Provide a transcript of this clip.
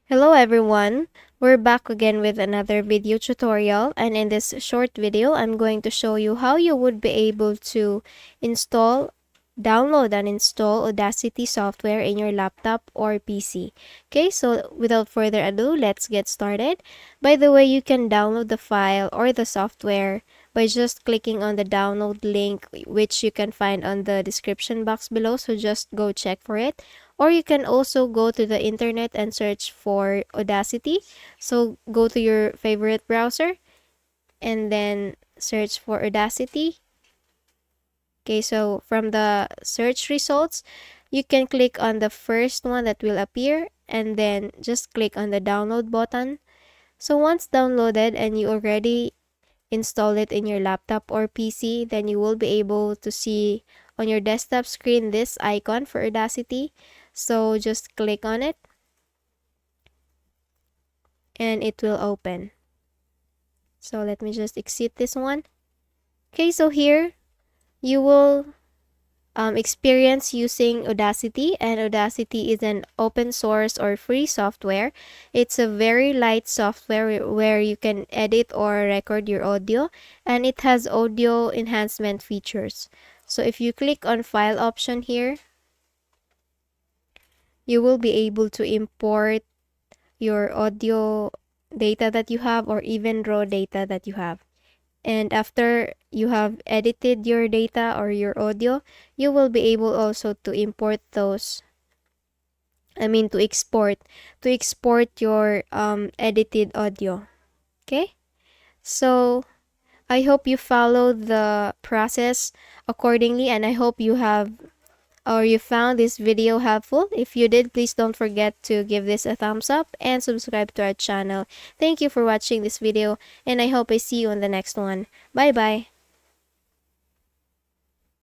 Hello everyone, we're back again with another video tutorial, and in this short video I'm going to show you how you would be able to download and install Audacity software in your laptop or PC. Okay, so without further ado, let's get started. By the way, you can download the file or the software by just clicking on the download link, which you can find on the description box below, so just go check for it. Or you can also go to the internet and search for Audacity. So go to your favorite browser and then search for Audacity. Okay, so from the search results, you can click on the first one that will appear and then just click on the download button. So once downloaded and you already install it in your laptop or PC, then you will be able to see on your desktop screen this icon for Audacity. So just click on it and it will open. So let me just exit this one. Okay, so here you will experience using Audacity, and Audacity is an open source or free software. It's a very light software where you can edit or record your audio, and it has audio enhancement features. So if you click on file option here, you will be able to import your audio data that you have or even raw data that you have. And after you have edited your data or your audio, you will be able also to import those, to export your edited audio. Okay? So I hope you follow the process accordingly, and I hope you have or you found this video helpful. If you did, please don't forget to give this a thumbs up and subscribe to our channel. Thank you for watching this video, and I hope I see you on the next one. Bye bye.